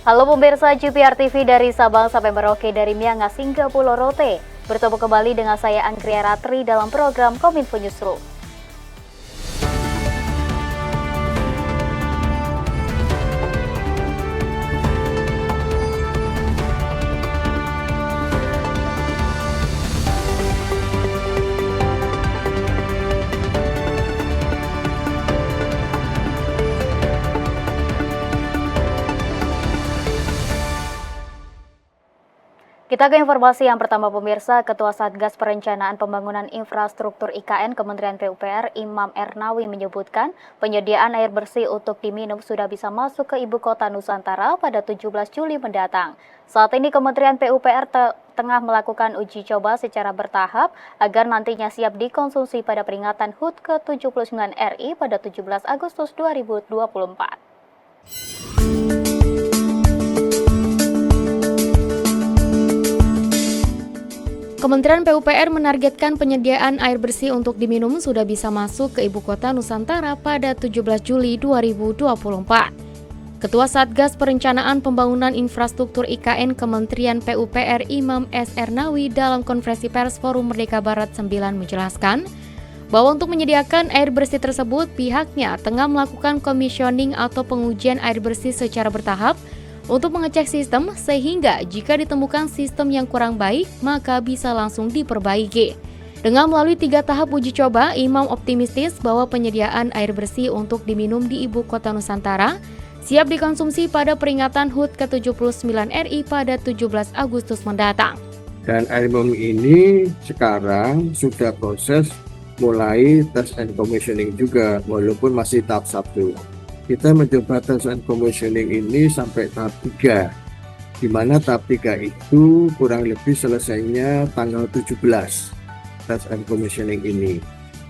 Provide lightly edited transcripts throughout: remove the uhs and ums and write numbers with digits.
Halo pemirsa GPR TV dari Sabang sampai Merauke, dari Miangas hingga Pulau Rote. Bertemu kembali dengan saya Anggria Ratri dalam program Kominfo Newsroom. Kita ke informasi yang pertama pemirsa. Ketua Satgas Perencanaan Pembangunan Infrastruktur IKN Kementerian PUPR Imam Ernawi menyebutkan penyediaan air bersih untuk diminum sudah bisa masuk ke Ibu Kota Nusantara pada 17 Juli mendatang. Saat ini Kementerian PUPR tengah melakukan uji coba secara bertahap agar nantinya siap dikonsumsi pada peringatan HUT ke-79 RI pada 17 Agustus 2024. Kementerian PUPR menargetkan penyediaan air bersih untuk diminum sudah bisa masuk ke Ibu Kota Nusantara pada 17 Juli 2024. Ketua Satgas Perencanaan Pembangunan Infrastruktur IKN Kementerian PUPR Imam S. Ernawi dalam konferensi pers Forum Merdeka Barat 9 menjelaskan bahwa untuk menyediakan air bersih tersebut pihaknya tengah melakukan commissioning atau pengujian air bersih secara bertahap untuk mengecek sistem sehingga jika ditemukan sistem yang kurang baik maka bisa langsung diperbaiki. Dengan melalui 3 tahap uji coba, Imam optimistis bahwa penyediaan air bersih untuk diminum di Ibu Kota Nusantara siap dikonsumsi pada peringatan HUT ke-79 RI pada 17 Agustus mendatang. Dan air minum ini sekarang sudah proses mulai test and commissioning juga, walaupun masih tahap 1. Kita mencoba test and commissioning ini sampai tahap 3, di mana tahap 3 itu kurang lebih selesainya tanggal 17 test and commissioning ini.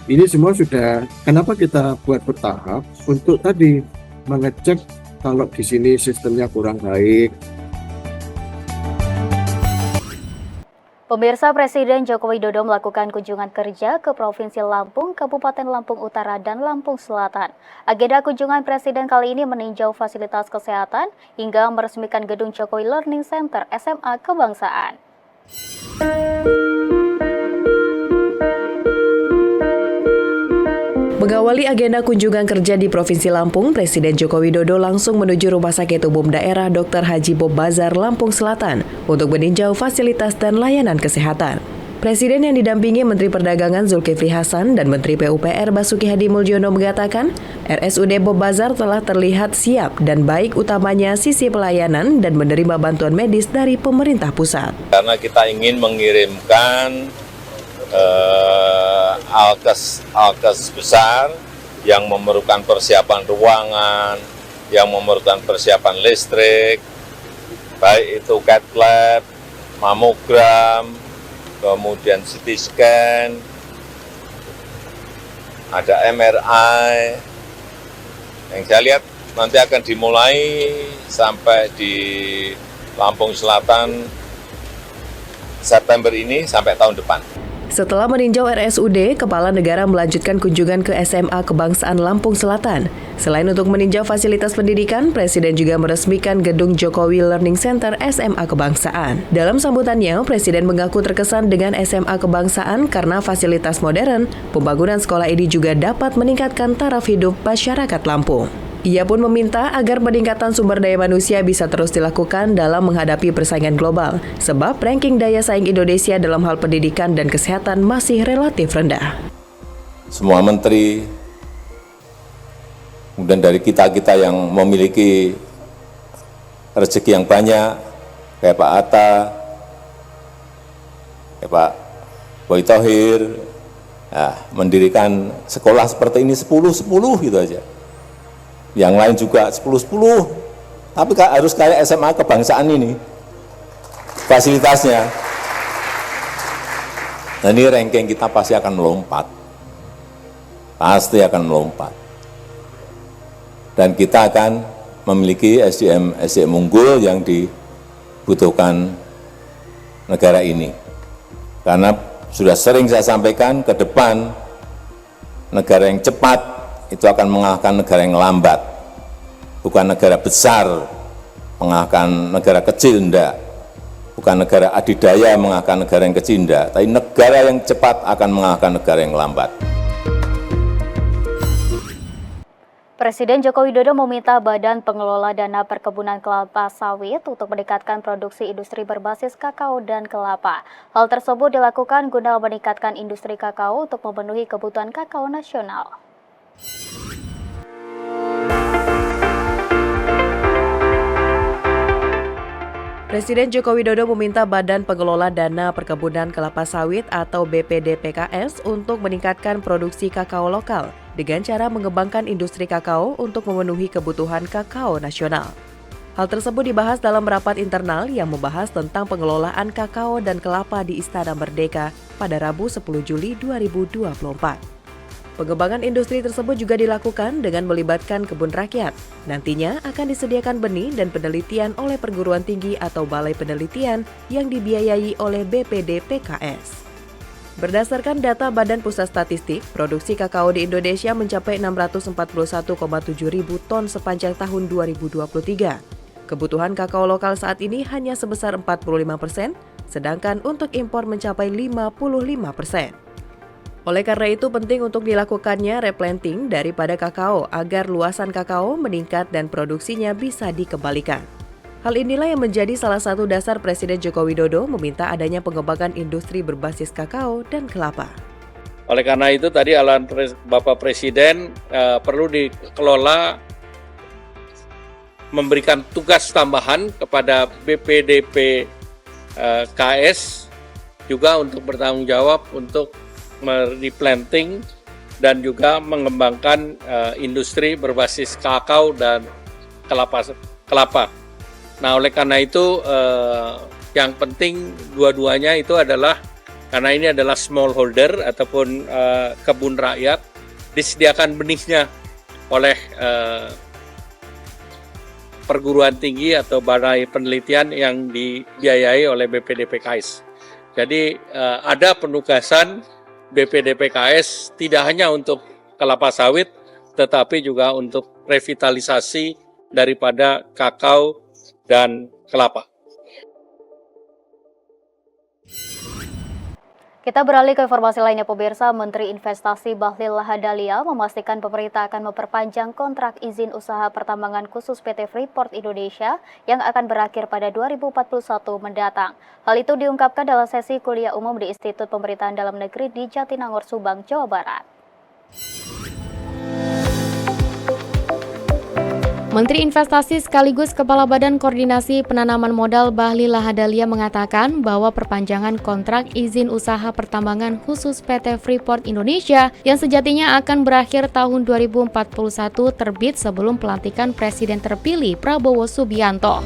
Ini semua sudah, kenapa kita buat bertahap? Untuk tadi mengecek kalau di sini sistemnya kurang baik. Pemirsa, Presiden Joko Widodo melakukan kunjungan kerja ke Provinsi Lampung, Kabupaten Lampung Utara, dan Lampung Selatan. Agenda kunjungan Presiden kali ini meninjau fasilitas kesehatan hingga meresmikan gedung Jokowi Learning Center SMA Kebangsaan. Mengawali agenda kunjungan kerja di Provinsi Lampung, Presiden Joko Widodo langsung menuju Rumah Sakit Umum Daerah Dr. Haji Bob Bazar, Lampung Selatan untuk meninjau fasilitas dan layanan kesehatan. Presiden yang didampingi Menteri Perdagangan Zulkifli Hasan dan Menteri PUPR Basuki Hadi Mulyono mengatakan, RSUD Bob Bazar telah terlihat siap dan baik, utamanya sisi pelayanan dan menerima bantuan medis dari pemerintah pusat. Karena kita ingin mengirimkan alkes besar yang memerlukan persiapan ruangan, yang memerlukan persiapan listrik, baik itu cath lab, mamogram, kemudian CT scan, ada MRI, yang saya lihat nanti akan dimulai sampai di Lampung Selatan September ini sampai tahun depan. Setelah meninjau RSUD, Kepala Negara melanjutkan kunjungan ke SMA Kebangsaan Lampung Selatan. Selain untuk meninjau fasilitas pendidikan, Presiden juga meresmikan gedung Jokowi Learning Center SMA Kebangsaan. Dalam sambutannya, Presiden mengaku terkesan dengan SMA Kebangsaan karena fasilitas modern. Pembangunan sekolah ini juga dapat meningkatkan taraf hidup masyarakat Lampung. Ia pun meminta agar peningkatan sumber daya manusia bisa terus dilakukan dalam menghadapi persaingan global, sebab ranking daya saing Indonesia dalam hal pendidikan dan kesehatan masih relatif rendah. Semua menteri, kemudian dari kita-kita yang memiliki rezeki yang banyak, kayak Pak Atta, kayak Pak Boy Thohir, mendirikan sekolah seperti ini 10-10 gitu aja. Yang lain juga 10-10, tapi harus kayak SMA Kebangsaan ini fasilitasnya. Nah, ini ranking kita pasti akan melompat, dan kita akan memiliki SDM unggul yang dibutuhkan negara ini. Karena sudah sering saya sampaikan, ke depan negara yang cepat itu akan mengalahkan negara yang lambat, bukan negara besar mengalahkan negara kecil, enggak. Bukan negara adidaya mengalahkan negara yang kecil, enggak. Tapi negara yang cepat akan mengalahkan negara yang lambat. Presiden Joko Widodo meminta Badan Pengelola Dana Perkebunan Kelapa Sawit untuk meningkatkan produksi industri berbasis kakao dan kelapa. Hal tersebut dilakukan guna meningkatkan industri kakao untuk memenuhi kebutuhan kakao nasional. Presiden Joko Widodo meminta Badan Pengelola Dana Perkebunan Kelapa Sawit atau BPDPKS untuk meningkatkan produksi kakao lokal dengan cara mengembangkan industri kakao untuk memenuhi kebutuhan kakao nasional. Hal tersebut dibahas dalam rapat internal yang membahas tentang pengelolaan kakao dan kelapa di Istana Merdeka pada Rabu 10 Juli 2024. Pengembangan industri tersebut juga dilakukan dengan melibatkan kebun rakyat. Nantinya akan disediakan benih dan penelitian oleh perguruan tinggi atau balai penelitian yang dibiayai oleh BPDPKS. Berdasarkan data Badan Pusat Statistik, produksi kakao di Indonesia mencapai 641,7 ribu ton sepanjang tahun 2023. Kebutuhan kakao lokal saat ini hanya sebesar 45%, sedangkan untuk impor mencapai 55%. Oleh karena itu penting untuk dilakukannya replanting daripada kakao agar luasan kakao meningkat dan produksinya bisa dikembalikan. Hal inilah yang menjadi salah satu dasar Presiden Joko Widodo meminta adanya pengembangan industri berbasis kakao dan kelapa. Oleh karena itu tadi arahan Bapak Presiden perlu dikelola, memberikan tugas tambahan kepada BPDPKS juga untuk bertanggung jawab untuk replanting dan juga mengembangkan industri berbasis kakao dan kelapa. Nah, oleh karena itu yang penting dua-duanya itu adalah karena ini adalah smallholder ataupun kebun rakyat, disediakan benihnya oleh perguruan tinggi atau balai penelitian yang dibiayai oleh BPDPKS. Jadi ada penugasan BPDPKS tidak hanya untuk kelapa sawit, tetapi juga untuk revitalisasi daripada kakao dan kelapa. Kita beralih ke informasi lainnya, pemirsa. Menteri Investasi Bahlil Lahadalia memastikan pemerintah akan memperpanjang kontrak izin usaha pertambangan khusus PT Freeport Indonesia yang akan berakhir pada 2041 mendatang. Hal itu diungkapkan dalam sesi kuliah umum di Institut Pemerintahan Dalam Negeri di Jatinangor, Subang, Jawa Barat. Menteri Investasi sekaligus Kepala Badan Koordinasi Penanaman Modal Bahlil Lahadalia mengatakan bahwa perpanjangan kontrak izin usaha pertambangan khusus PT Freeport Indonesia yang sejatinya akan berakhir tahun 2041 terbit sebelum pelantikan Presiden terpilih Prabowo Subianto.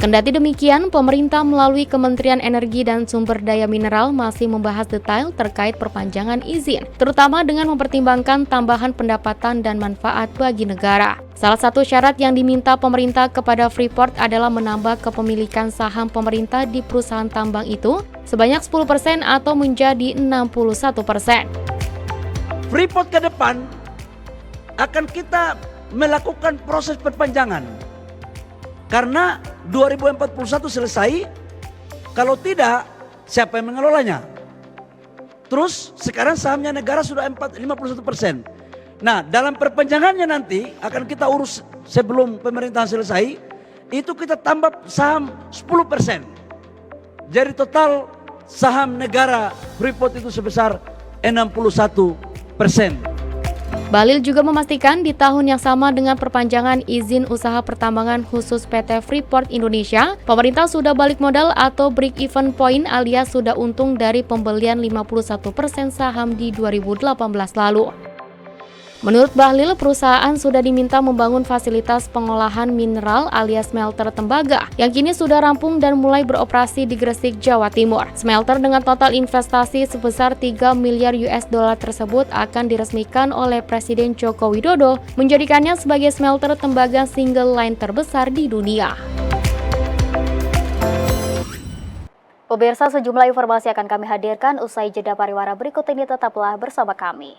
Kendati demikian, pemerintah melalui Kementerian Energi dan Sumber Daya Mineral masih membahas detail terkait perpanjangan izin, terutama dengan mempertimbangkan tambahan pendapatan dan manfaat bagi negara. Salah satu syarat yang diminta pemerintah kepada Freeport adalah menambah kepemilikan saham pemerintah di perusahaan tambang itu sebanyak 10% atau menjadi 61%. Freeport ke depan akan kita melakukan proses perpanjangan. Karena 2041 selesai, kalau tidak, siapa yang mengelolanya? Terus sekarang sahamnya negara sudah 51%. Nah, dalam perpanjangannya nanti akan kita urus sebelum pemerintahan selesai, itu kita tambah saham 10%. Jadi total saham negara Freeport itu sebesar 61%. Bahlil juga memastikan di tahun yang sama dengan perpanjangan izin usaha pertambangan khusus PT Freeport Indonesia, pemerintah sudah balik modal atau break-even point alias sudah untung dari pembelian 51% saham di 2018 lalu. Menurut Bahlil, perusahaan sudah diminta membangun fasilitas pengolahan mineral alias smelter tembaga yang kini sudah rampung dan mulai beroperasi di Gresik, Jawa Timur. Smelter dengan total investasi sebesar 3 miliar US dollar tersebut akan diresmikan oleh Presiden Joko Widodo, menjadikannya sebagai smelter tembaga single line terbesar di dunia. Pemirsa, sejumlah informasi akan kami hadirkan usai jeda pariwara berikut ini, tetaplah bersama kami.